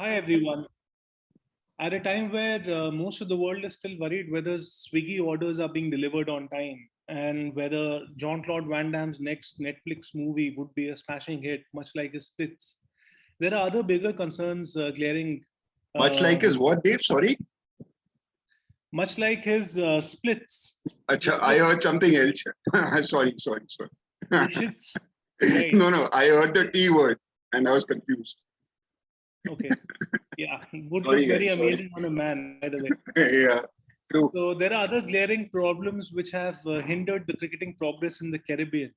Hi everyone. At a time where most of the world is still worried whether Swiggy orders are being delivered on time and whether Jean-Claude Van Damme's next Netflix movie would be a smashing hit, much like his Spits, there are other bigger concerns glaring, Much like his um, what, Dave? Sorry. much like his Splits, the Acha, I heard Splits, something else. sorry. the shits, right? No, I heard the T word and I was confused. Okay, yeah, would look Sorry, very guys. Sorry. amazing on a man, by the way. Yeah, true. So there are other glaring problems which have hindered the cricketing progress in the Caribbean.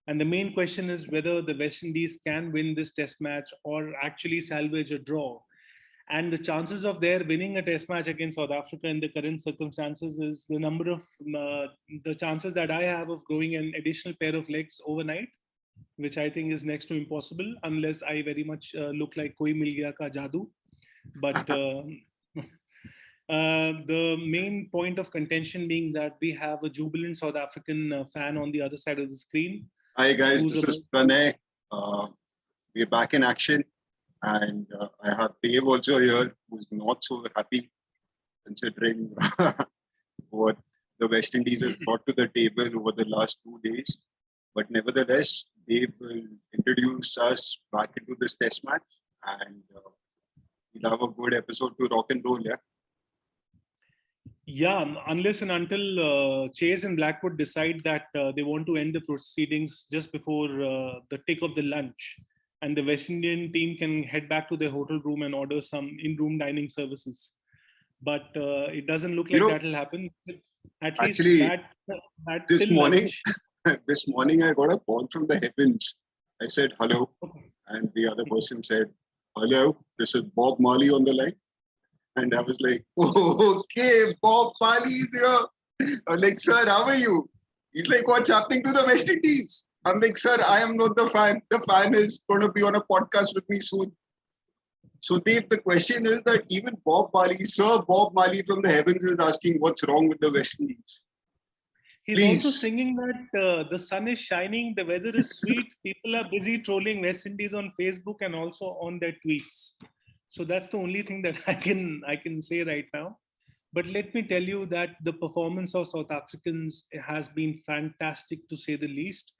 And the main question is whether the West Indies can win this test match or actually salvage a draw. And the chances of their winning a test match against South Africa in the current circumstances is the number of the chances that I have of growing an additional pair of legs overnight, which I think is next to impossible unless I very much look like Koi Mil Gaya Ka Jadoo. But the main point of contention being that we have a jubilant South African fan on the other side of the screen Hi, guys. who's This about. is Pranay. We're back in action. And I have Dave also here, who's not so happy considering what the West Indies has brought to the table over the last 2 days. But nevertheless, Dave will introduce us back into this test match and we'll have a good episode to rock and roll. Yeah. Yeah, unless and until Chase and Blackwood decide that they want to end the proceedings just before the tick of the lunch, and the West Indian team can head back to their hotel room and order some in-room dining services. But it doesn't look You like know, that will happen. At least actually, that this till morning, lunch. this morning I got a call from the heavens. I said hello, Okay. and the other person said, "Hello, this is Bob Marley on the line." And I was like, okay, Bob Marley is here. I was like, sir, how are you? He's like, what's happening to the West Indies? I'm like, sir, I am not the fan. The fan is going to be on a podcast with me soon. So Dave, the question is that even Bob Marley, Sir Bob Marley from the heavens is asking what's wrong with the West Indies. He's also Please. singing that the sun is shining, the weather is sweet. People are busy trolling West Indies on Facebook and also on their tweets. So that's the only thing that I can say right now. But let me tell you that the performance of South Africans has been fantastic to say the least,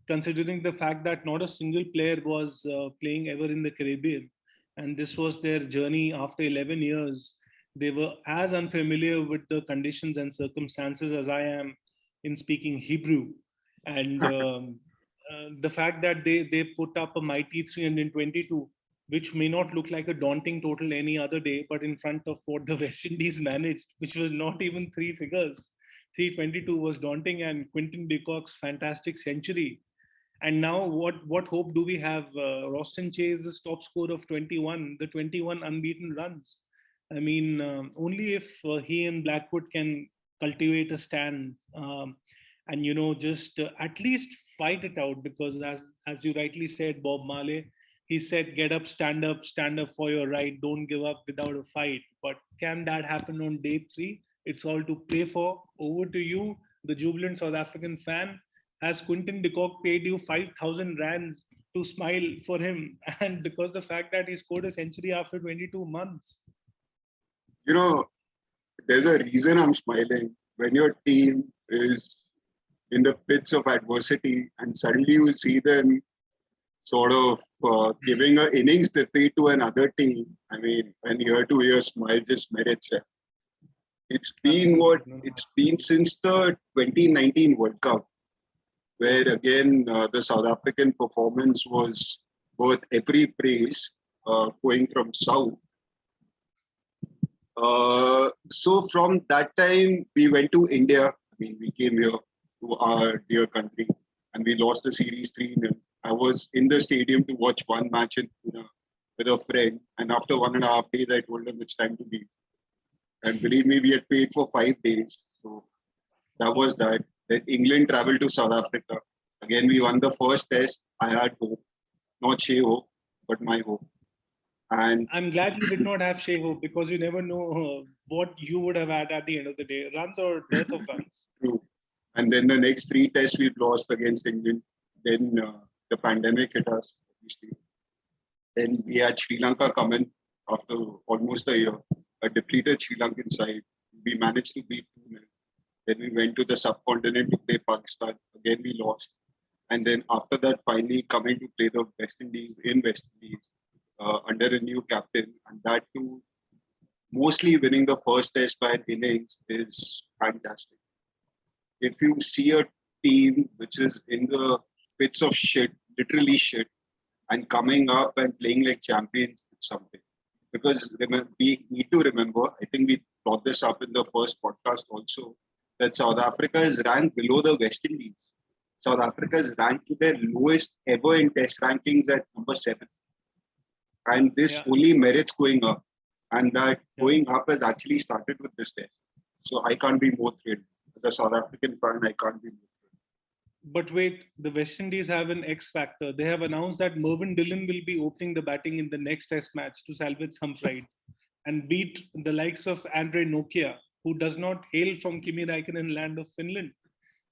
considering the fact that not a single player was playing ever in the Caribbean. And this was their journey after 11 years. They were as unfamiliar with the conditions and circumstances as I am in speaking Hebrew. And the fact that they put up a mighty 322, which may not look like a daunting total any other day, but in front of what the West Indies managed, which was not even three figures. 322 was daunting, and Quinton de Kock's fantastic century. And now, what hope do we have? Roston Chase's top score of 21, the 21 unbeaten runs. I mean, only if he and Blackwood can cultivate a stand, and just at least fight it out. Because as you rightly said, Bob Marley, he said, "Get up, stand up for your right. Don't give up without a fight." But can that happen on day three? It's all to play for. Over to you, the jubilant South African fan. Has Quinton de Kock paid you 5,000 rands to smile for him? And because the fact that he scored a century after 22 months. You know, there's a reason I'm smiling. When your team is in the pits of adversity and suddenly you see them sort of giving an innings defeat to another team. I mean, an ear to ear smile just merits it. It's been Absolutely. what? It's been since the 2019 World Cup, where again the South African performance was worth every praise, going from south. So from that time, we went to India. I mean, we came here to our dear country, and we lost the series 3-0. I was in the stadium to watch one match in Pune with a friend, and after 1.5 days, I told him it's time to leave. And believe me, we had paid for 5 days, so that was that. Then England traveled to South Africa. Again, we won the first test. I had hope, not Shea hope, but my hope. And I'm glad you did not have Shea Hope, because you never know what you would have had at the end of the day, runs or dearth of runs. true. And then the next 3 tests we've lost against England. Then the pandemic hit us, obviously. Then we had Sri Lanka come in. after almost a year, a depleted Sri Lankan side. We managed to beat 2-0. Then we went to the subcontinent to play Pakistan. Again, we lost. And then after that, finally coming to play the West Indies in West Indies under a new captain. And that too, mostly winning the first test by an innings is fantastic. If you see a team which is in the pits of shit, literally shit, and coming up and playing like champions, it's something. Because we need to remember, I think we brought this up in the first podcast also, that South Africa is ranked below the West Indies. South Africa is ranked to their lowest ever in test rankings at number 7. And this only merits going up. And that going up has actually started with this test. So I can't be more thrilled. As a South African fan, I can't be more thrilled. But wait, the West Indies have an X factor. They have announced that Mervyn Dillon will be opening the batting in the next test match to salvage some pride and beat the likes of Andre Nokia, who does not hail from Kimi Räikkönen land of Finland,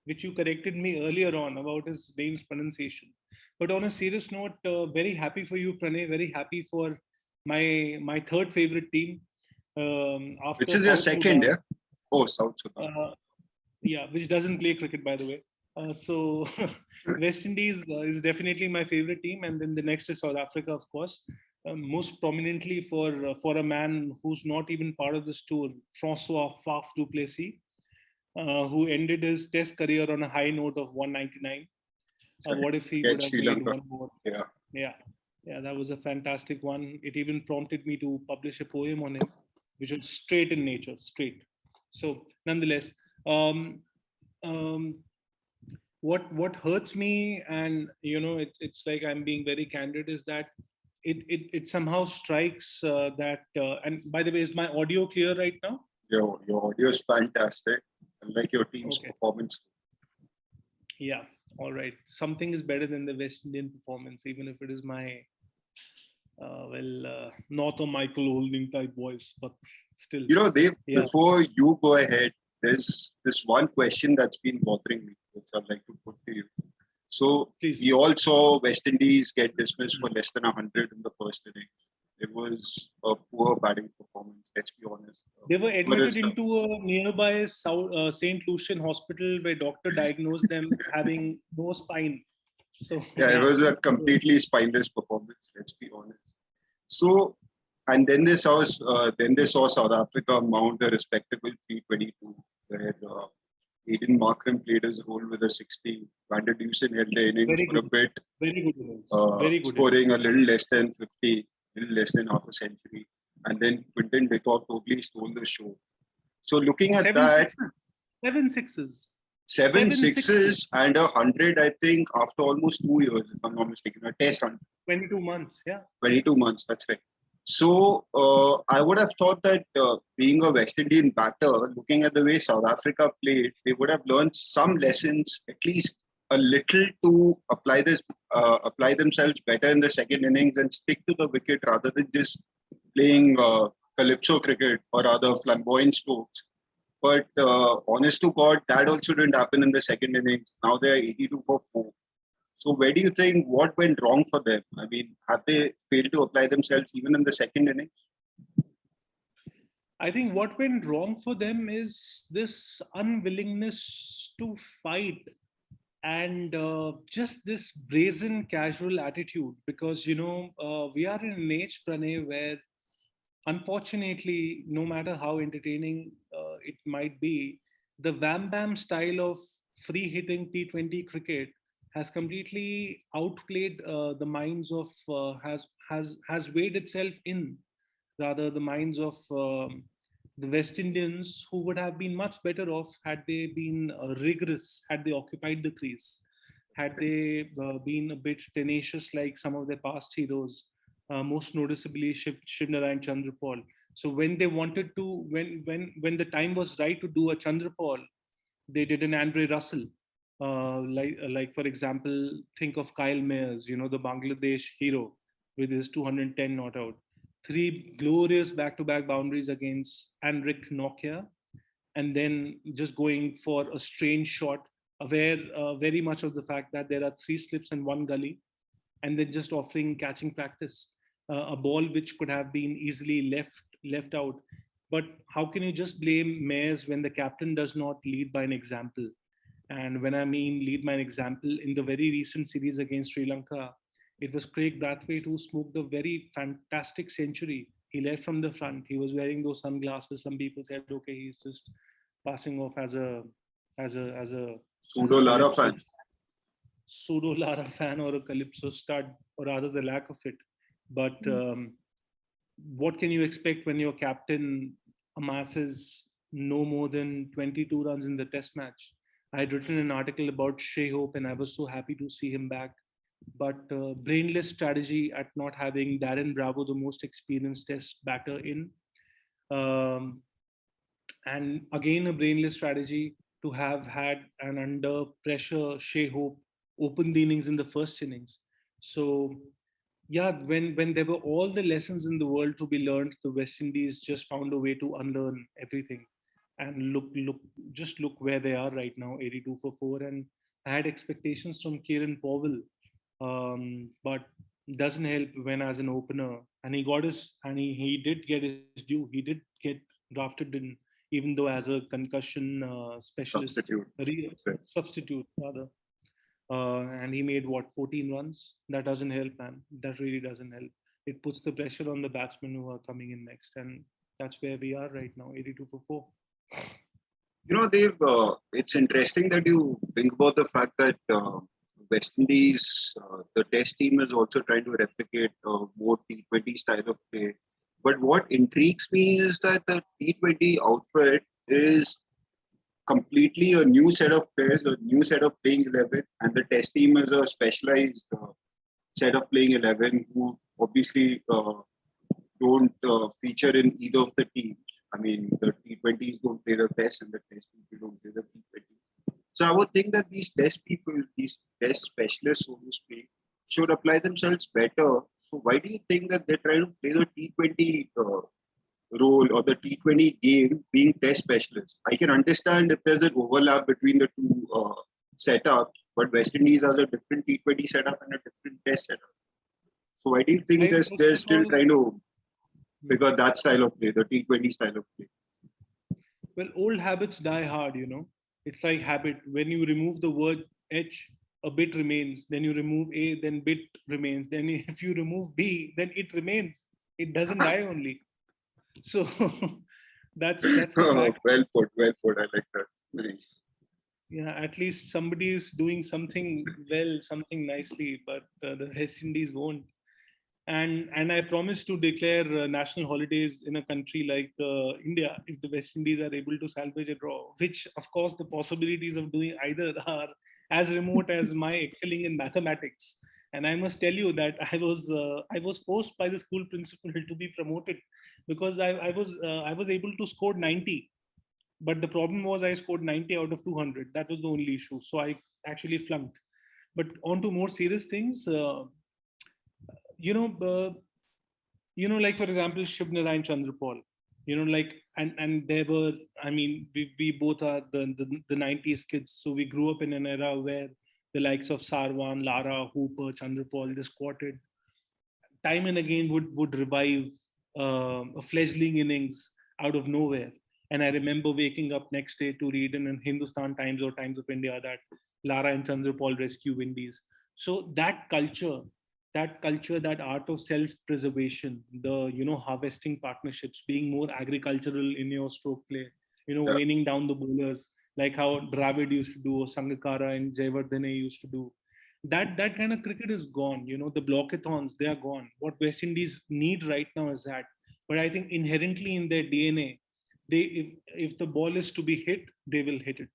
which you corrected me earlier on about his name's pronunciation. But on a serious note, very happy for you, Pranay. Very happy for my third favorite team. After Which is your South second, Sudan. yeah? Oh, South Sudan. Yeah, which doesn't play cricket, by the way. So West Indies is definitely my favorite team, and then the next is South Africa, of course. Most prominently for a man who's not even part of this tour, Francois Faf du Plessis, who ended his Test career on a high note of 199. What if he would have made one more? Yeah, that was a fantastic one. It even prompted me to publish a poem on him, which was straight in nature, straight. So, nonetheless, what hurts me, and it's like I'm being very candid, is that it somehow strikes that. And by the way, is my audio clear right now? Your audio is fantastic. I like your team's performance. Yeah. All right. Something is better than the West Indian performance, even if it is my not a Michael Holding type voice, but still. Dave, before you go ahead, there's this one question that's been bothering me, which I'd like to put to you. So we all saw West Indies get dismissed for less than 100 in the first inning. It was a poor batting performance, let's be honest. They were admitted into a nearby St. Lucian hospital where doctor diagnosed them having no spine. So it was a completely spineless performance, let's be honest. So, and then they saw South Africa mount a respectable 322, where Aiden Markram played his role with a 60. Van der Dusen held the innings for a bit, scoring a little less than 50, a little less than half a century. And then Quinton de Kock totally stole the show. So looking at that, 7 sixes. 7 sixes and 100, I think, after almost 2 years, if I'm not mistaken, a test 100. 22 months, yeah. 22 months, that's right. So I would have thought that being a West Indian batter, looking at the way South Africa played, they would have learned some lessons, at least a little, to apply themselves better in the second innings and stick to the wicket rather than just playing calypso cricket or other flamboyant strokes. But honest to God, that also didn't happen in the second innings. Now they are 82 for 4. So where do you think what went wrong for them? I mean, have they failed to apply themselves even in the second innings? I think what went wrong for them is this unwillingness to fight and just this brazen casual attitude. Because, we are in an age, Pranay, where unfortunately, no matter how entertaining it might be, the wham bam style of free hitting T20 cricket has completely outplayed the minds of has weighed itself in rather the minds of the West Indians, who would have been much better off had they been rigorous, had they occupied the crease, had they been a bit tenacious like some of their past heroes, most noticeably Shivnarayan Chandrapal. So when they wanted to, when the time was right to do a Chandrapal, they did an Andre Russell. Like for example, think of Kyle Mayers, the Bangladesh hero with his 210 not out. 3 glorious back-to-back boundaries against Anrich Nokia, and then just going for a strange shot, aware very much of the fact that there are 3 slips and 1 gully, and then just offering catching practice. a ball which could have been easily left out. But how can you just blame Mayers when the captain does not lead by an example? And when I mean lead by an example, in the very recent series against Sri Lanka, it was Craig Brathwaite who smoked a very fantastic century. He led from the front. He was wearing those sunglasses. Some people said, okay, he's just passing off as a Pseudo Lara calypso fan. pseudo Lara fan or a calypso stud, or rather the lack of it. But what can you expect when your captain amasses no more than 22 runs in the test match? I had written an article about Shea Hope and I was so happy to see him back. But brainless strategy at not having Darren Bravo, the most experienced test batter, in. Um, and again, a brainless strategy to have had an under pressure Shea Hope open the innings in the first innings. So yeah, when there were all the lessons in the world to be learned, the West Indies just found a way to unlearn everything. And look where they are right now, 82 for 4. And I had expectations from Kieran Powell, but doesn't help when as an opener. And he did get his due. He did get drafted in, even though as a concussion specialist, Substitute. substitute rather. And he made what, 14 runs. That doesn't help, man. That really doesn't help. It puts the pressure on the batsmen who are coming in next, and that's where we are right now, 82 for 4. Dave, it's interesting that you think about the fact that West Indies, the test team is also trying to replicate more T20 style of play. But what intrigues me is that the T20 outfit is completely a new set of players, a new set of playing 11, and the test team is a specialized set of playing 11 who obviously don't feature in either of the teams. I mean, the T20s don't play the test and the test people don't play the T20. So I would think that these test people, these test specialists, so to speak, should apply themselves better. So why do you think that they're trying to play the T20 role or the T20 game being test specialists? I can understand if there's an overlap between the two setups, but West Indies has a different T20 setup and a different test setup. So why do you think they're still trying to figure that style of play, the T20 style of play? Well, old habits die hard, you know. It's like habit. When you remove the word H, a bit remains. Then you remove A, then bit remains. Then if you remove B, then it remains. It doesn't die only. So that's the fact. Well put, well put. I like that. Nice. Yeah, at least somebody is doing something well, something nicely, but the West Indies won't. And I promise to declare national holidays in a country like India if the West Indies are able to salvage a draw. Which, of course, the possibilities of doing either are as remote as my excelling in mathematics. And I must tell you that I was forced by the school principal to be promoted because I was able to score 90, but the problem was I scored 90 out of 200. That was the only issue. So I actually flunked. But on to more serious things. You know, like for example, Shiv Narayan Chandrapal. Like and there were. I mean, we both are the 90s kids, so we grew up in an era where the likes of Sarwan, Lara, Hooper, Chandrapal, they squatted time and again would revive a fledgling innings out of nowhere. And I remember waking up next day to read in Hindustan Times or Times of India that Lara and Chandrapal rescue Windies. So that art of self-preservation, the harvesting partnerships, being more agricultural in your stroke play, Yeah. weighing down the bowlers, like how Dravid used to do, or Sangakkara and Jayawardene used to do, that kind of cricket is gone. The blockathons, they are gone. What West Indies need right now is that. But I think inherently in their DNA, if the ball is to be hit, they will hit it.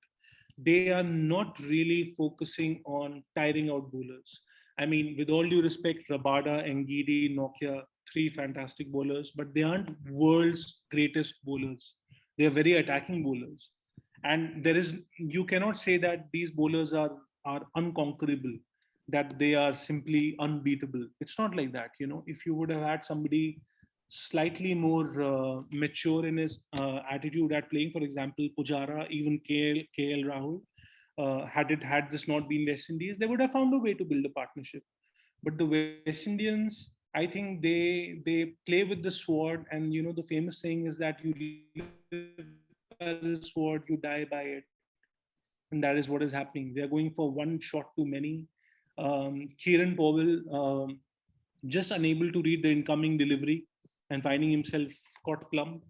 They are not really focusing on tiring out bowlers. I mean, with all due respect, Rabada, Ngidi, Nokia, three fantastic bowlers, but they aren't world's greatest bowlers. They are very attacking bowlers. And you cannot say that these bowlers are unconquerable, that they are simply unbeatable. It's not like that. If you would have had somebody slightly more mature in his attitude at playing, for example, Pujara, even KL Rahul, had this not been West Indies, they would have found a way to build a partnership. But the West Indians, I think they play with the sword, and you know the famous saying is that you live by the sword, you die by it, and that is what is happening. They are going for one shot too many. Kieran Powell, just unable to read the incoming delivery and finding himself caught plumb,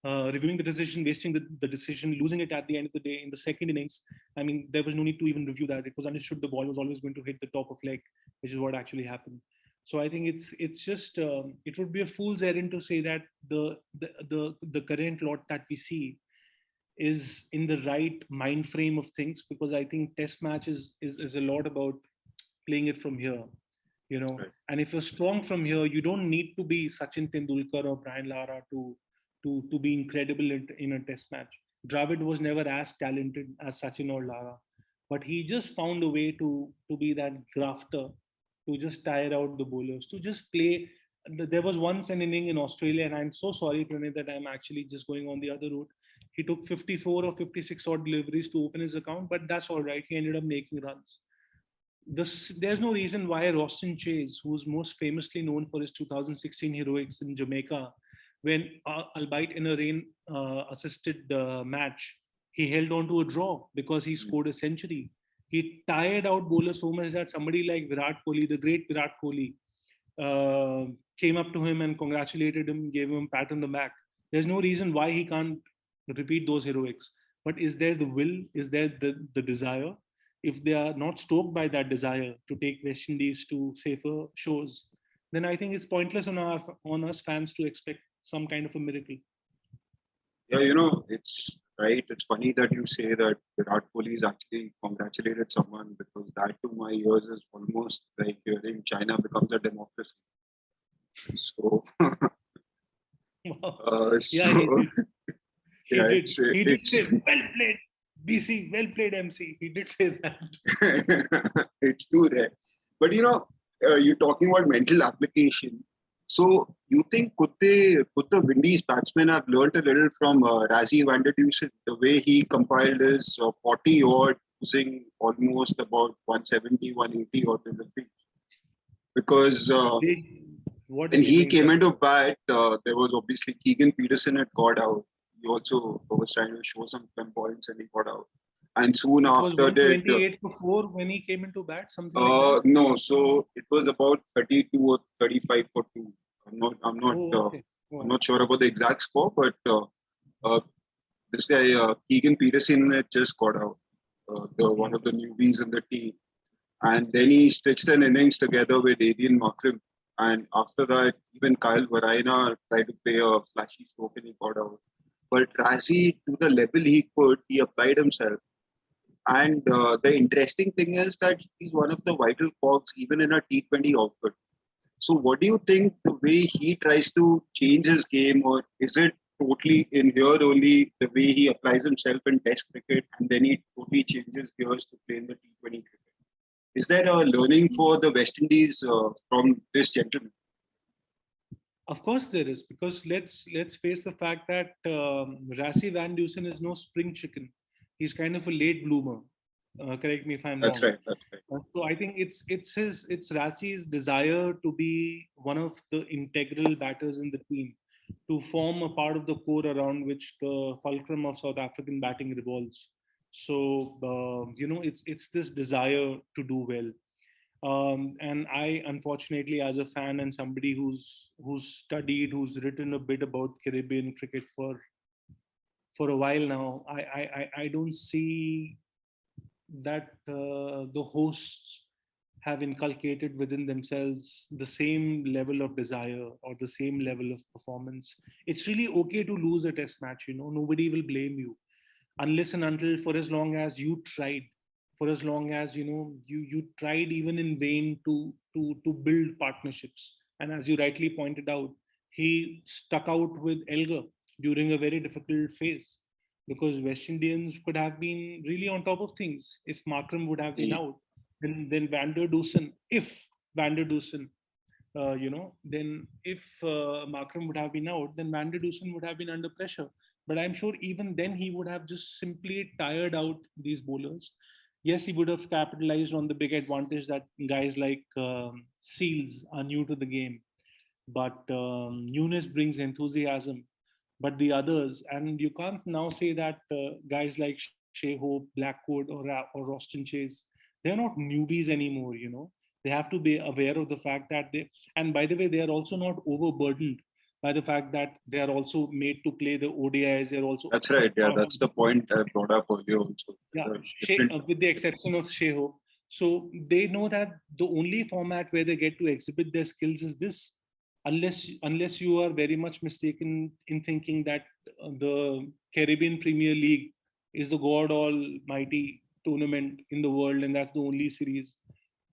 reviewing the decision, wasting the decision, losing it at the end of the day in the second innings. I mean, there was no need to even review that. It was understood the ball was always going to hit the top of leg, which is what actually happened. So I think it's just it would be a fool's errand to say that the current lot that we see is in the right mind frame of things, because I think test match is a lot about playing it from here, you know. Right. And if you're strong from here, you don't need to be Sachin Tendulkar or Brian Lara to be incredible in a test match. Dravid was never as talented as Sachin or Lara, but he just found a way to be that grafter, to just tire out the bowlers, to just play. There was once an inning in Australia, and I'm so sorry, Pranay, that I'm actually just going on the other route. He took 54 or 56 odd deliveries to open his account, but that's all right. He ended up making runs. There's no reason why Roston Chase, who's most famously known for his 2016 heroics in Jamaica, when albeit in a rain assisted match, he held on to a draw because he scored a century. He tired out bowlers so much that somebody like Virat Kohli, the great Virat Kohli, came up to him and congratulated him, gave him a pat on the back. There's no reason why he can't repeat those heroics. But is there the will? Is there the desire? If they are not stoked by that desire to take West Indies to safer shores, then I think it's pointless on us fans to expect some kind of a miracle. Yeah, you know, it's right. It's funny that you say that Virat Kohli has actually congratulated someone, because that to my ears is almost like hearing China becomes a democracy. So, Wow. so Yeah, he did. He yeah, did. He did it's say, "Well played, BC. Well played, MC." He did say that. it's too rare. But you know, you're talking about mental application. So you think could the Windies batsmen have learnt a little from Razzie van der Dusen, the way he compiled his 40 odd using almost about 170, 180 odd delivery? Because Did what when did he he bring, came sir? into bat, there was obviously Keegan Peterson had got out. He also was trying to show some points and he got out. And soon It was after that, 128 for 4 when he came into bat, something like that. no, so it was about 32 or 35 for two. I'm not, I'm not, Oh, uh, okay. I'm Wow. not sure about the exact score, but uh, this guy Keegan Peterson had just got out, one Hmm. of the newbies in the team, and then he stitched an innings together with Adrian Markram. And after that, even Kyle Varaina tried to play a flashy stroke and he got out. But Razzie, to the level he could, he applied himself. And the interesting thing is that he's one of the vital cogs even in a T20 output. So, what do you think the way he tries to change his game, or is it totally in here only the way he applies himself in Test cricket and then he totally changes gears to play in the T20 cricket? Is there a learning for the West Indies from this gentleman? Of course there is, because let's face the fact that Rassi Van Dusen is no spring chicken. He's kind of a late bloomer. Correct me if I'm That's wrong. right. That's right. So I think it's Rassi's desire to be one of the integral batters in the team, to form a part of the core around which the fulcrum of South African batting revolves. So you know, it's this desire to do well. And I, unfortunately, as a fan and somebody who's studied, who's written a bit about Caribbean cricket for a while now, I don't see that the hosts have inculcated within themselves the same level of desire or the same level of performance. It's really okay to lose a test match, you know, nobody will blame you, unless and until, for as long as you tried, for as long as you know you tried even in vain to build partnerships. And as you rightly pointed out, he stuck out with Elgar during a very difficult phase, because West Indians could have been really on top of things if Markram would have been He, out. Then Van der Dusen, if Van der Dusen, you know, then if Markram would have been out, then Van der Dusen would have been under pressure. But I'm sure even then he would have just simply tired out these bowlers. Yes, he would have capitalized on the big advantage that guys like Seals are new to the game. but Nunes brings enthusiasm. But the others, and you can't now say that guys like Shea Hope, Blackwood, or Roston Chase, they're not newbies anymore. They have to be aware of the fact that they, and by the way, they are also not overburdened by the fact that they are also made to play the ODIs. They're also That's right. Yeah, that's the point I brought up earlier also. yeah, Different. with the exception of Shea Hope. So they know that the only format where they get to exhibit their skills is this, unless you are very much mistaken in thinking that the Caribbean Premier League is the god almighty tournament in the world, and that's the only series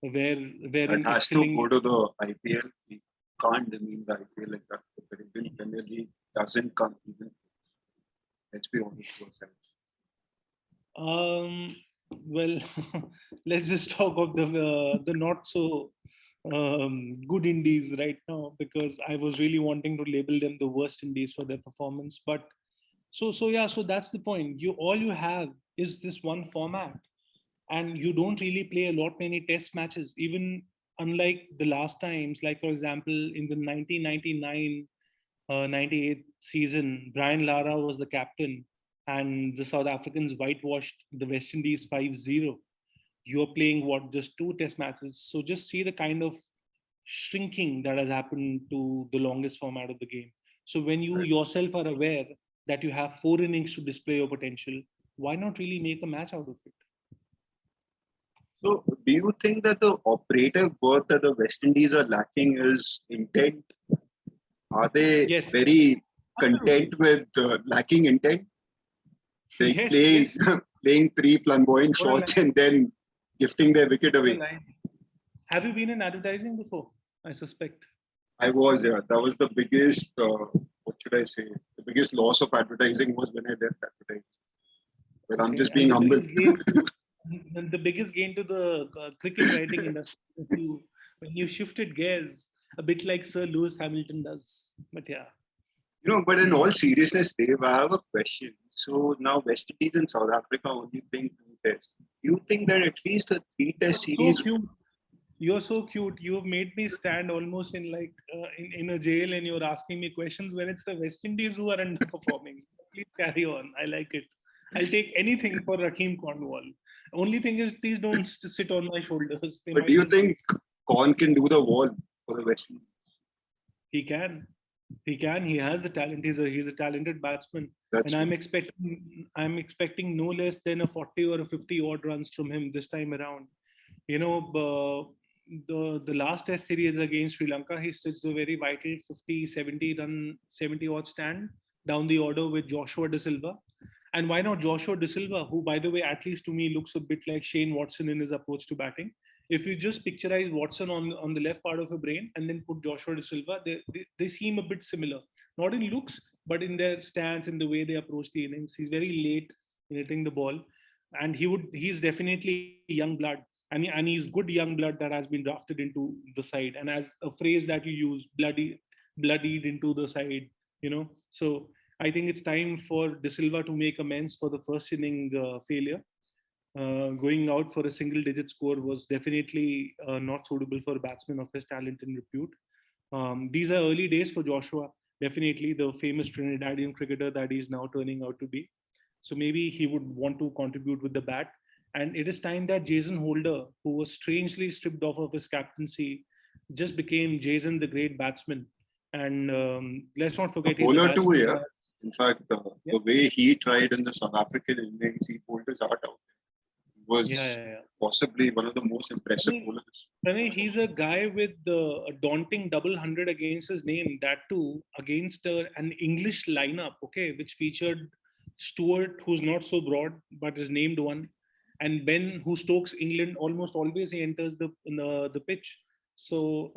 where It wherein has to excelling. go to the IPL. We can't demean the IPL like that. The Caribbean Premier League doesn't come even. Let's be honest with ourselves. Well, let's just talk of the not so good indies right now, because I was really wanting to label them the worst indies for their performance. But so that's the point. All you have is this one format, and you don't really play a lot many test matches. Even unlike the last times, like for example in the 1999 98 season, Brian Lara was the captain, and the South Africans whitewashed the West Indies 5-0. You're playing what, just two test matches. So just see the kind of shrinking that has happened to the longest format of the game. So when you Right. yourself are aware that you have 4 innings to display your potential, why not really make a match out of it? So, do you think that the operative work that the West Indies are lacking is intent? Are they Yes, very absolutely. content with lacking intent? Like Yes, playing yes. playing three flamboyant What a shots line. and then gifting their wicket What a away. line. Have you been in advertising before? I suspect. I was, yeah, that was the biggest. What should I say? The biggest loss of advertising was when I left advertising. But I'm Okay, just and being the humble. biggest gain to the biggest gain to the cricket writing industry is when you shifted gears, a bit like Sir Lewis Hamilton does. But yeah, But in all hmm. seriousness, Dave, I have a question. So now West Indies and South Africa only playing two tests. Do you think that at least a three-test You're so series? cute. You're so cute. You have made me stand almost in like in a jail, and you're asking me questions when it's the West Indies who are underperforming. Please carry on. I like it. I'll take anything for Raheem Cornwall. Only thing is, please don't sit on my shoulders. They But do might you just break. think Corn can do the wall for the West Indies? He can. He can. He has the talent. He's a talented batsman, and That's true. I'm expecting no less than a 40 or a 50 odd runs from him this time around. You know, the last Test series against Sri Lanka, he stitched a very vital 50, 70 run, 70 odd stand down the order with Joshua De Silva. And why not Joshua De Silva, who, by the way, at least to me, looks a bit like Shane Watson in his approach to batting. If you just picturize Watson on the left part of your brain and then put Joshua De Silva, they seem a bit similar. Not in looks, but in their stance, in the way they approach the innings. He's very late in hitting the ball. And he's definitely young blood. And he's good young blood that has been drafted into the side. And as a phrase that you use, bloodied into the side, So I think it's time for De Silva to make amends for the first inning failure. Going out for a single digit score was definitely not suitable for a batsman of his talent and repute. These are early days for Joshua, definitely the famous Trinidadian cricketer that he is now turning out to be. So maybe he would want to contribute with the bat. And it is time that Jason Holder, who was strangely stripped off of his captaincy, just became Jason the great batsman. And let's not The forget he's a bowler too, batsman who yeah. has, In fact, yeah, the way he tried in the South African innings, he pulled his heart out. He yeah, was yeah, yeah. possibly one of the most impressive Pranay, bowlers. He's a guy with a daunting double hundred against his name. That too against an English lineup, okay, which featured Stewart, who's not so broad but is named one, and Ben, who stokes England almost always he enters the pitch. So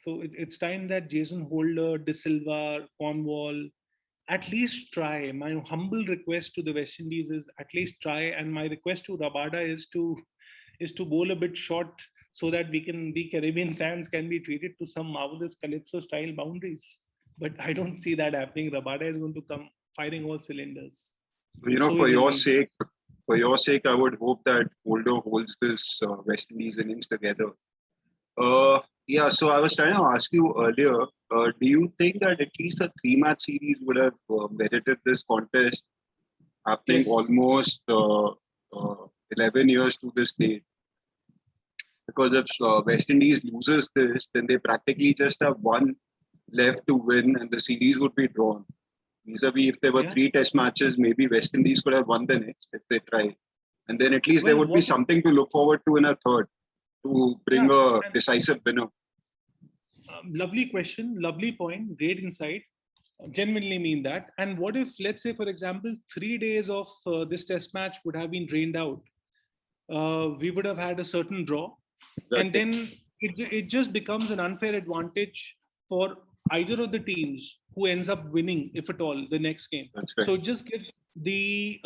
it's time that Jason Holder, De Silva, Cornwall, at least try. My humble request to the West Indies is at least try, and my request to Rabada is to bowl a bit short so that we Caribbean fans can be treated to some marvelous calypso style boundaries. But I don't see that happening. Rabada is going to come firing all cylinders. So, So is India. for your sake, I would hope that Holder holds this West Indies innings together. Yeah, so I was trying to ask you earlier, do you think that at least a three-match series would have merited this contest happening Yes. almost 11 years to this date? Because if West Indies loses this, then they practically just have one left to win and the series would be drawn. Vis-a-vis, if there were Yeah. three test matches, maybe West Indies could have won the next if they tried. And then at least there Well, would be something to look forward to in a third to bring yeah, a and, decisive winner. lovely question, lovely point, great insight. Genuinely mean that. And what if, let's say, for example, 3 days of this test match would have been drained out? We would have had a certain draw, and Exactly. then it just becomes an unfair advantage for either of the teams who ends up winning, if at all, the next game. That's right. So it just gives the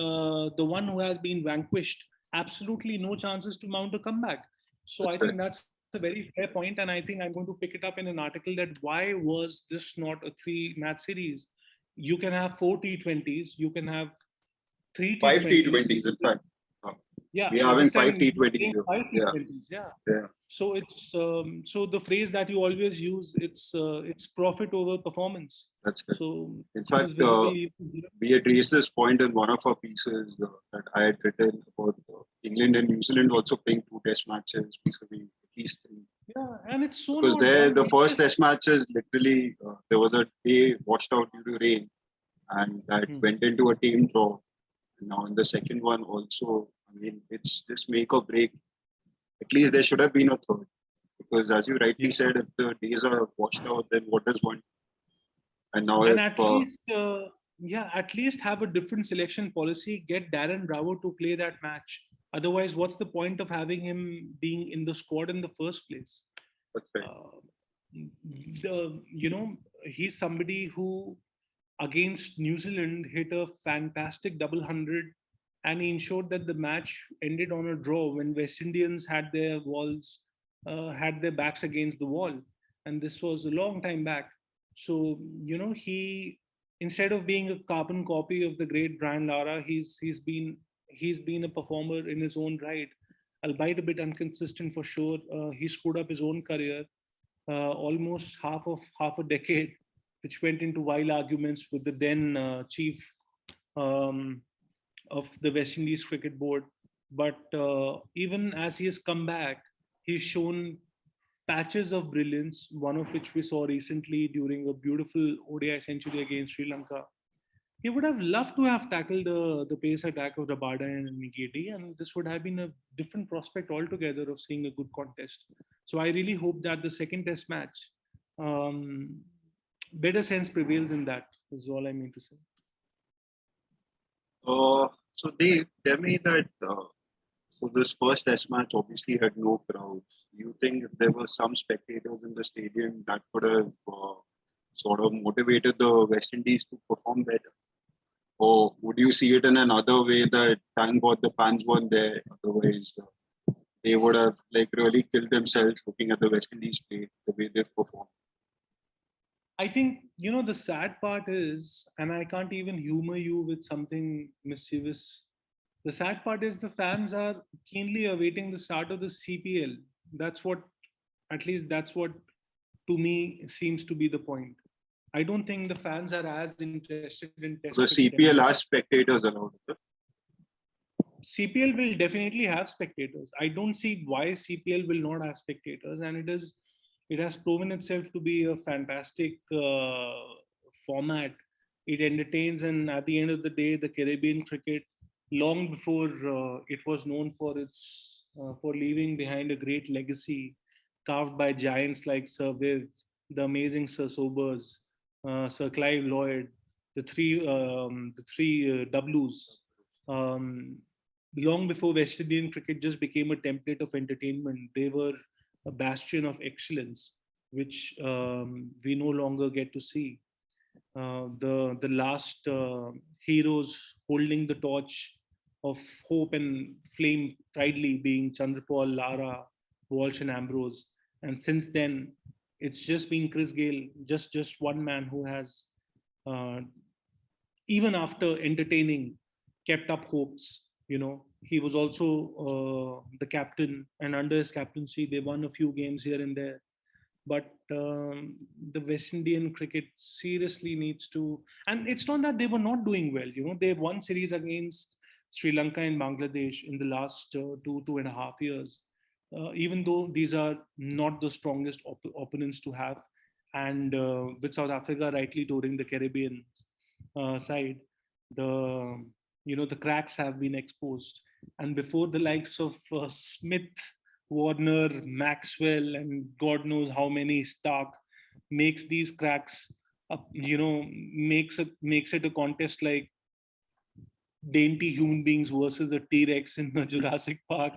one who has been vanquished absolutely no chances to mount a comeback. So That's I right. think that's a very fair point, and I think I'm going to pick it up in an article that why was this not a three-match series? You can have four T20s, you can have three Five T20s. T20s, in fact. Yeah, We are having this five time you're T20s playing here. five Yeah, T20s. Yeah. yeah. So it's so the phrase that you always use, it's profit over performance. That's right. So In this fact, is visible even here. we had raised this point in one of our pieces that I had written about England and New Zealand also playing two test matches, vis-a-vis at least three. Yeah, and it's so Because not there, done. the It's first just test match is literally, there was a day washed out due to rain, and that went into a team draw. And now in the second one also, I mean, it's just make or break. At least there should have been a third. Because as you rightly yeah. said, if the days are washed out, then what does one? And now And if at least yeah, at least have a different selection policy. Get Darren Bravo to play that match. Otherwise, what's the point of having him being in the squad in the first place? that's right. You know, he's somebody who against New Zealand hit a fantastic double hundred, and he ensured that the match ended on a draw when West Indians had their backs against the wall, and this was a long time back. So you know, he instead of being a carbon copy of the great Brian Lara, he's been a performer in his own right, albeit a bit inconsistent for sure. He screwed up his own career, almost half a decade, which went into wild arguments with the then chief um, of the West Indies Cricket Board. But even as he has come back, he's shown patches of brilliance, one of which we saw recently during a beautiful ODI century against Sri Lanka. He would have loved to have tackled the pace attack of Rabada and Nikiti, and this would have been a different prospect altogether of seeing a good contest. So I really hope that the second test match, um, better sense prevails in that, is all I mean to say. So Dave, tell me that so this first test match obviously had no crowds. You think if there were some spectators in the stadium that could have sort of motivated the West Indies to perform better? Or would you see it in another way that thank God the fans weren't there? Otherwise, they would have like really killed themselves looking at the West Indies play the way they've performed. I think, you know, the sad part is, and I can't even humor you with something mischievous. The sad part is the fans are keenly awaiting the start of the CPL. That's what, at least that's what to me seems to be the point. I don't think the fans are as interested in Test The cricket CPL anymore. has spectators allowed. CPL will definitely have spectators. I don't see why CPL will not have spectators, and it has proven itself to be a fantastic format. It entertains, and at the end of the day, the Caribbean cricket, long before it was known for its for leaving behind a great legacy carved by giants like Sir Viv, the amazing Sir Sobers, Sir Clive Lloyd, the three W's. Um, Long before West Indian cricket just became a template of entertainment, they were a bastion of excellence, which we no longer get to see. The last heroes holding the torch of hope and flame pridely being Chandrapal, Lara, Walsh, and Ambrose. And since then, it's just been Chris Gale, just one man who has, uh, even after entertaining, kept up hopes. You know, He was also the captain, and under his captaincy, they won a few games here and there. But the West Indian cricket seriously needs to, and it's not that they were not doing well. They won series against Sri Lanka and Bangladesh in the last 2.5 years. Even though these are not the strongest opponents to have, and with South Africa rightly touring the Caribbean side, the the cracks have been exposed, and before the likes of Smith, Warner, Maxwell, and God knows how many Stark makes these cracks up, makes it a contest like dainty human beings versus a T-Rex in the Jurassic Park.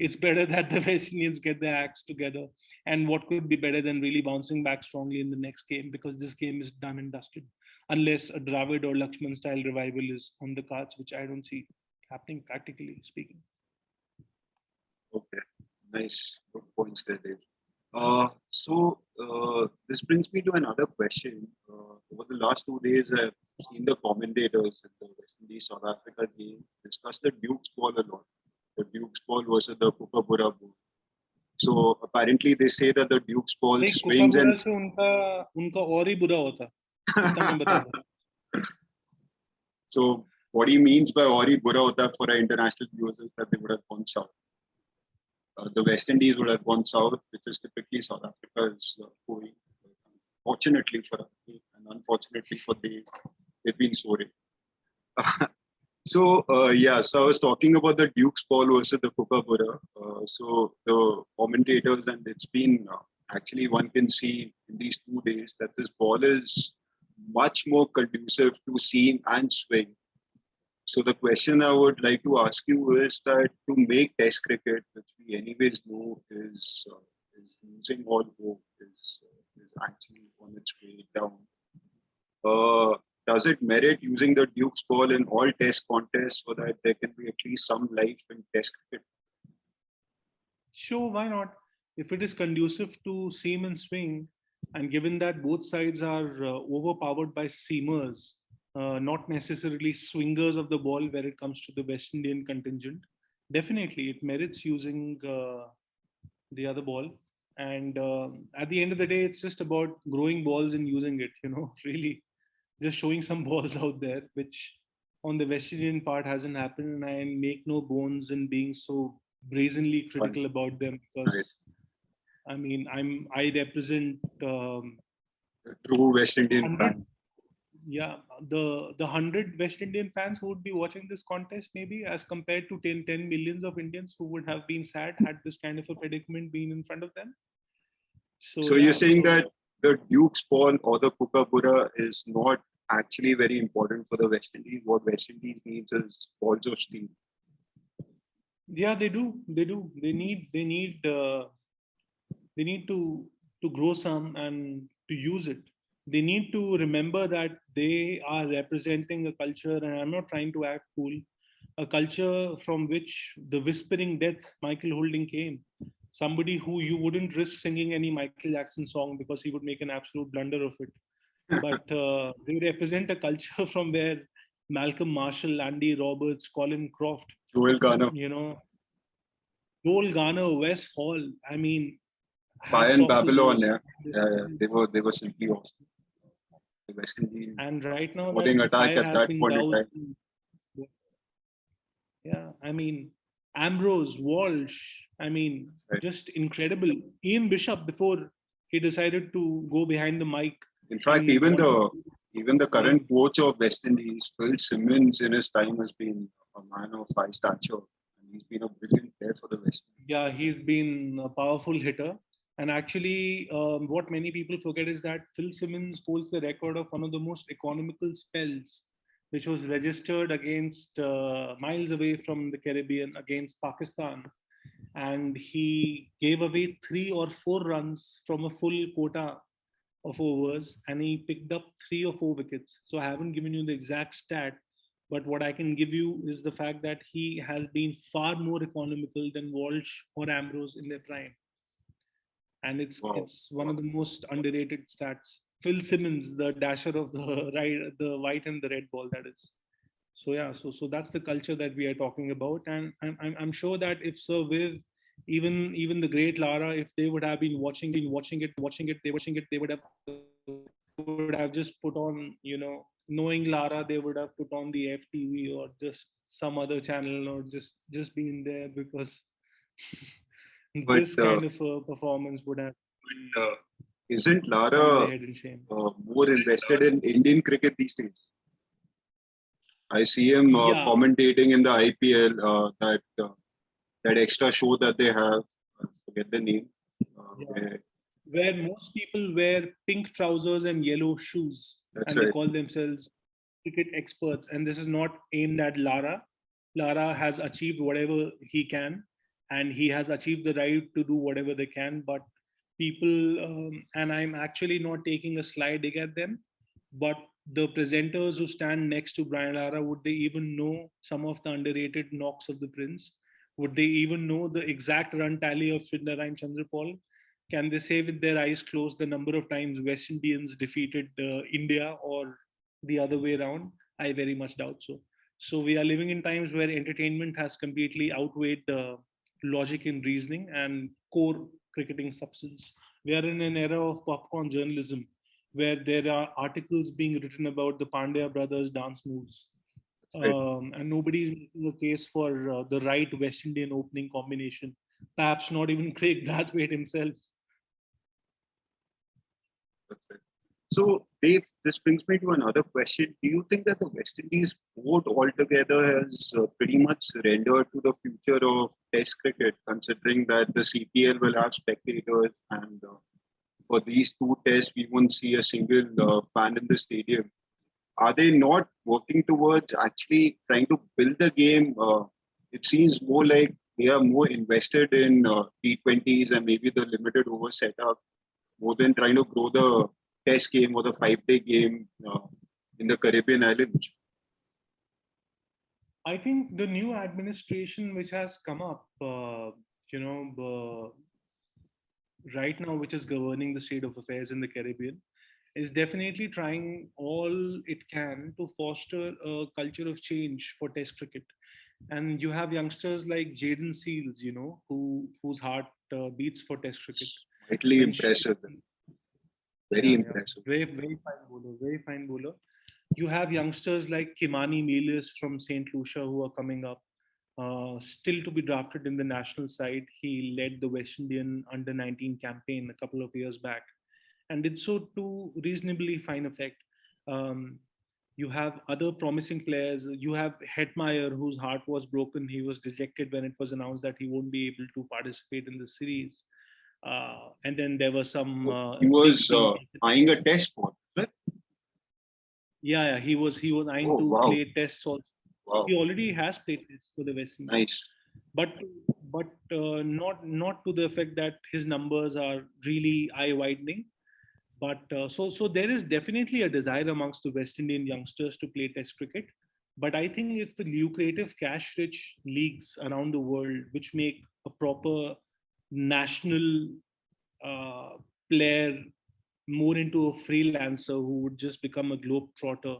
It's better that the West Indians get their acts together. And what could be better than really bouncing back strongly in the next game, because this game is done and dusted, unless a Dravid or Lakshman style revival is on the cards, which I don't see happening practically speaking. Okay, nice, good points there, Dave. This brings me to another question. Over the last 2 days, I've seen the commentators in the West Indies South Africa game discuss the Duke's ball a lot. The Duke's ball versus the Kookaburra ball. So apparently, they say that the Duke's ball नहीं, swings Kookaburra and. से उनका और ही बुरा होता, इतना मैं बता दूं. So what he means by Ori Bura Hota for our international viewers is that they would have gone south. The West Indies would have gone south, which is typically South Africa is going. Fortunately for us, and unfortunately for they've been soaring. So I was talking about the Duke's ball versus the Kookaburra. So the commentators, and it's been actually one can see in these 2 days that this ball is much more conducive to seam and swing. So the question I would like to ask you is that to make Test cricket, which we anyways know is losing all hope, is actually on its way down. Does it merit using the Duke's ball in all Test contests so that there can be at least some life in Test cricket? Sure, why not? If it is conducive to seam and swing, and given that both sides are overpowered by seamers, not necessarily swingers of the ball where it comes to the West Indian contingent, definitely it merits using the other ball. And at the end of the day, it's just about growing balls and using it, really just showing some balls out there, which on the West Indian part hasn't happened. And I make no bones in being so brazenly critical about them, because I mean, I represent true West Indian 100, fan. yeah, the 100 West Indian fans who would be watching this contest, maybe, as compared to 10 millions of Indians who would have been sad had this kind of a predicament been in front of them. So you're saying that the Duke's ball or the Kookaburra is not actually very important for the West Indies. What West Indies needs is balls of steel. Yeah, they do. They need to grow some and to use it. They need to remember that they are representing a culture, and I'm not trying to act cool, a culture from which the whispering death Michael Holding came. Somebody who you wouldn't risk singing any Michael Jackson song because he would make an absolute blunder of it. But they represent a culture from where Malcolm Marshall, Andy Roberts, Colin Croft, Joel Garner, Joel Garner, Wes Hall. I mean, Bayern Babylon, yeah, they were simply awesome. The West Indies. And right now, that attack at that point in time. Yeah, I mean, Ambrose, Walsh, I mean, just incredible. Ian Bishop, before he decided to go behind the mic. In fact, even the current coach of West Indies, Phil Simmons, in his time has been a man of high stature. And he's been a brilliant player for the West Indies. Yeah, he's been a powerful hitter. And actually, what many people forget is that Phil Simmons holds the record of one of the most economical spells, which was registered against miles away from the Caribbean against Pakistan. And he gave away 3 or 4 runs from a full quota of overs, and he picked up 3 or 4 wickets. So I haven't given you the exact stat, but what I can give you is the fact that he has been far more economical than Walsh or Ambrose in their prime. And it's one of the most underrated stats. Phil Simmons, the dasher of the white and the red ball, that is. So yeah, so that's the culture that we are talking about, and I'm sure that if Sir Viv, even the great Lara, if they would have been watching it, they would have just put on, knowing Lara, they would have put on the FTV or just some other channel, or just been there, because But this kind of performance would have uh, isn't come with a Lara head in shame. more invested in Indian cricket these days? I see him Yeah, commentating in the IPL. That extra show that they have, I forget the name. yeah. Where, Where most people wear pink trousers and yellow shoes, that's and they right. call themselves cricket experts. And this is not aimed at Lara. Lara has achieved whatever he can, and he has achieved the right to do whatever they can. But people, and I'm actually not taking a sly dig at them, but the presenters who stand next to Brian Lara, would they even know some of the underrated knocks of the Prince? Would they even know the exact run tally of Sundararayan Chandrapal? Can they say with their eyes closed the number of times West Indians defeated India, or the other way around? I very much doubt so. So we are living in times where entertainment has completely outweighed logic and reasoning and core cricketing substance. We are in an era of popcorn journalism, where there are articles being written about the Pandya brothers' dance moves, That's right. and nobody is making a case for the right West Indian opening combination. Perhaps not even Craig Brathwaite himself. That's right. So, Dave, this brings me to another question. Do you think that the West Indies board altogether has pretty much surrendered to the future of Test cricket, considering that the CPL will have spectators, and for these two tests, we won't see a single fan in the stadium? Are they not working towards actually trying to build the game? It seems more like they are more invested in T20s and maybe the limited over setup, more than trying to grow the test game or the 5-day game in the Caribbean islands. I think the new administration which has come up, you know, right now, which is governing the state of affairs in the Caribbean, is definitely trying all it can to foster a culture of change for Test cricket. And you have youngsters like Jaden Seals, whose heart beats for Test cricket. Slightly And impressive, very yeah, impressive. very fine bowler, very fine bowler. You have youngsters like Kimani Mealis from St. Lucia who are coming up, still to be drafted in the national side. He led the West Indian under 19 campaign a couple of years back, and did so to reasonably fine effect. Um, you have other promising players. You have Hetmeyer, whose heart was broken. He was dejected when it was announced that he won't be able to participate in the series. And then there were some So he was leaky. eyeing a test spot. Right? Yeah, he was eyeing Oh, to wow. play tests also. Wow. He already has played tests for the West Indies, Nice. but not to the effect that his numbers are really eye widening. But so there is definitely a desire amongst the West Indian youngsters to play Test cricket. But I think it's the lucrative, cash-rich leagues around the world which make a proper national uh, player more into a freelancer who would just become a globe trotter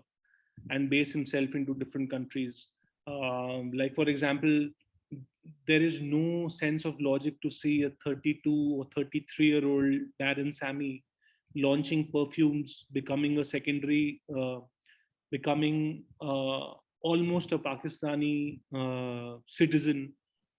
and base himself into different countries. Like, for example, there is no sense of logic to see a 32 or 33-year-old Darren Sammy launching perfumes, becoming a secondary, becoming almost a Pakistani citizen,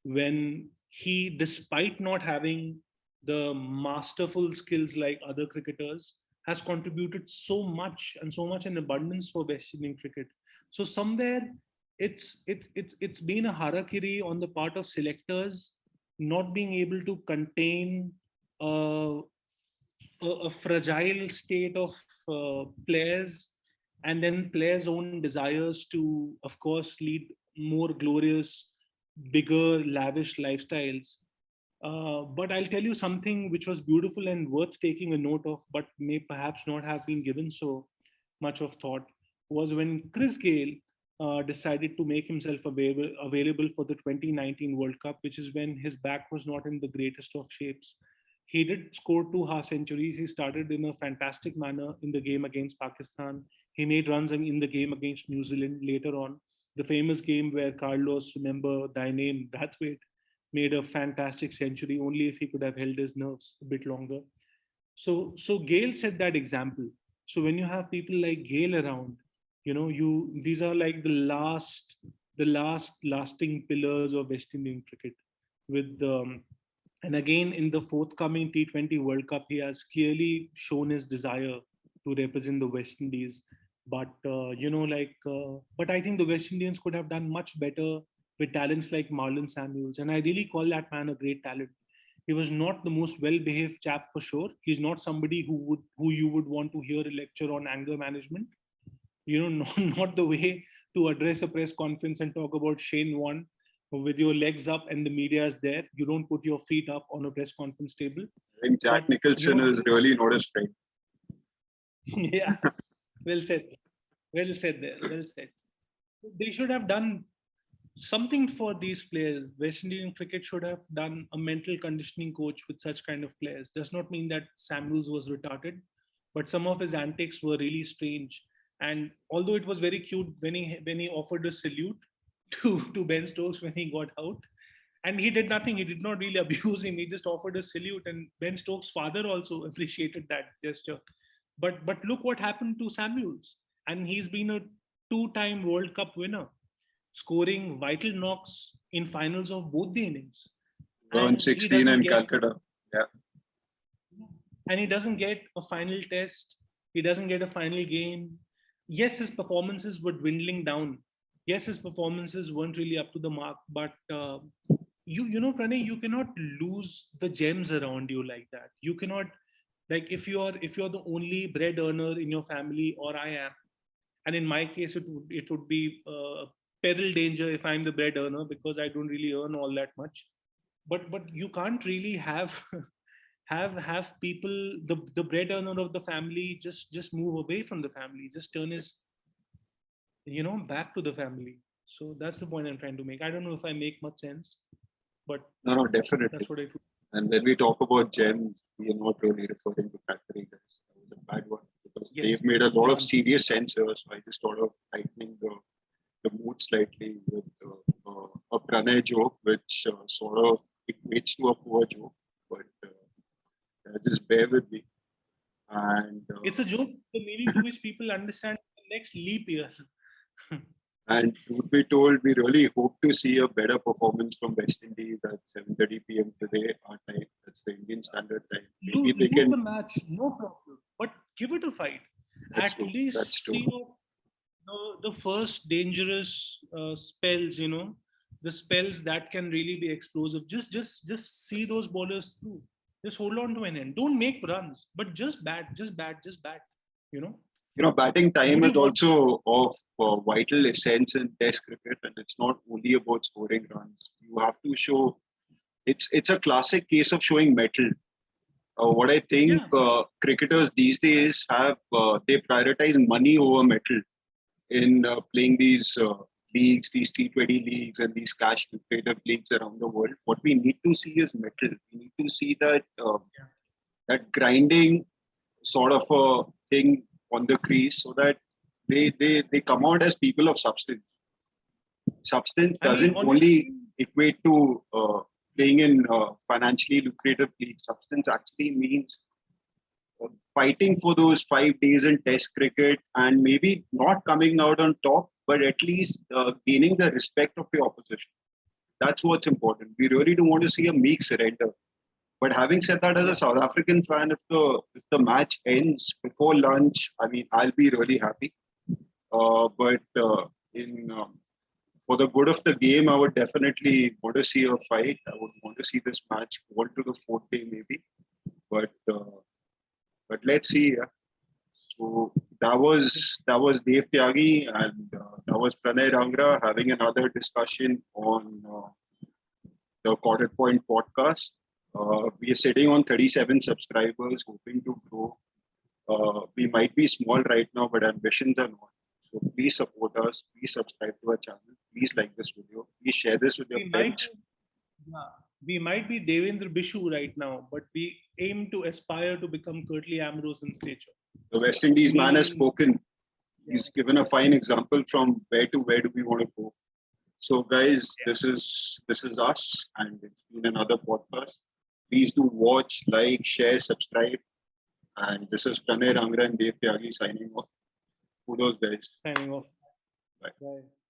when he, despite not having the masterful skills like other cricketers, has contributed so much and so much in abundance for West Indian cricket. So somewhere it's been a harakiri on the part of selectors, not being able to contain uh, a fragile state of players, and then players' own desires to, of course, lead more glorious, bigger, lavish lifestyles. But I'll tell you something which was beautiful and worth taking a note of, but may perhaps not have been given so much of thought, was when Chris Gale decided to make himself available for the 2019 World Cup, which is when his back was not in the greatest of shapes. He did score two half centuries. He started in a fantastic manner in the game against Pakistan. He made runs in the game against New Zealand later on. The famous game where Carlos, remember thy name, Brathwaite, made a fantastic century only if he could have held his nerves a bit longer. So Gale set that example. So when you have people like Gale around, these are like the last lasting pillars of West Indian cricket. With and again in the forthcoming T20 World Cup, he has clearly shown his desire to represent the West Indies. But I think the West Indians could have done much better with talents like Marlon Samuels, and I really call that man a great talent. He was not the most well-behaved chap for sure. He's not somebody who you would want to hear a lecture on anger management. Not the way to address a press conference and talk about Shane Warne with your legs up and the media is there. You don't put your feet up on a press conference table. I think Jack Nicholson is really not his friend. Yeah, well said. Well said there. Well said. They should have done something for these players. West Indian cricket should have done a mental conditioning coach with such kind of players. Does not mean that Samuels was retarded, but some of his antics were really strange. And although it was very cute when he offered a salute to Ben Stokes when he got out, and he did nothing. He did not really abuse him. He just offered a salute, and Ben Stokes' father also appreciated that gesture. But look what happened to Samuels, and he's been a two-time World Cup winner, scoring vital knocks in finals of both the innings. Around 16 in Calcutta. Yeah. And he doesn't get a final test. He doesn't get a final game. Yes, his performances were dwindling down. Yes, his performances weren't really up to the mark. But Pranay, you cannot lose the gems around you like that. You cannot, like, if you're the only bread earner in your family, or I am, and in my case it would be peril danger if I'm the bread earner, because I don't really earn all that much. But you can't really have have people, the bread earner of the family, just move away from the family, just turn his back to the family. So that's the point I'm trying to make. I don't know if I make much sense, but No, definitely. that's what I do. And when we talk about gems, we are not really referring to factory guys. That was a bad one, because Yes. they've made a lot of serious sense here. So I just thought of tightening the mood slightly with a Pranay joke, which sort of equates to a poor joke. But just bear with me. And It's a joke, the meaning to which people understand the next leap year. and truth be told, we really hope to see a better performance from West Indies at 7:30 p.m. today, our time. That's the Indian Standard Time. Maybe they Lose can. the match, no problem, but give it a fight. That's At true. least That's true. see the first dangerous spells. The spells that can really be explosive. Just see those bowlers through. Just hold on to an end. Don't make runs, but just bat, just bat, just bat. Batting time Would is you want- also of vital essence in Test cricket, and it's not only about scoring runs. You have to show. It's a classic case of showing mettle. What I think cricketers these days have, they prioritize money over mettle in playing these leagues, these T20 leagues, and these cash lucrative leagues around the world. What we need to see is mettle. We need to see that that grinding sort of a thing on the crease, so that they come out as people of substance. Substance doesn't only equate to playing in financially lucrative leagues. Substance actually means fighting for those 5 days in Test cricket, and maybe not coming out on top, but at least gaining the respect of the opposition. That's what's important. We really don't want to see a meek surrender. But having said that, as a South African fan, if the match ends before lunch, I mean, I'll be really happy. But for the good of the game, I would definitely want to see a fight. I would want to see this match go to the 4th day maybe. But let's see. Yeah. So that was Dave Tyagi, and that was Pranay Rangra having another discussion on the Quarter Point podcast. We are sitting on 37 subscribers, hoping to grow. We might be small right now, but ambitions are not. So please support us. Please subscribe to our channel. Please like this video. Please share this with your friends. We might be Devendra Bishu right now, but we aim to aspire to become Curtly Ambrose in stature. The West Indies man has spoken. he's given a fine example from where to where do we want to go. So guys, this is us, and it's been another podcast. Please do watch, like, share, subscribe. And this is Pranay Rangra and Dev Tyagi signing off. Kudos, guys. Signing off. Bye. Bye.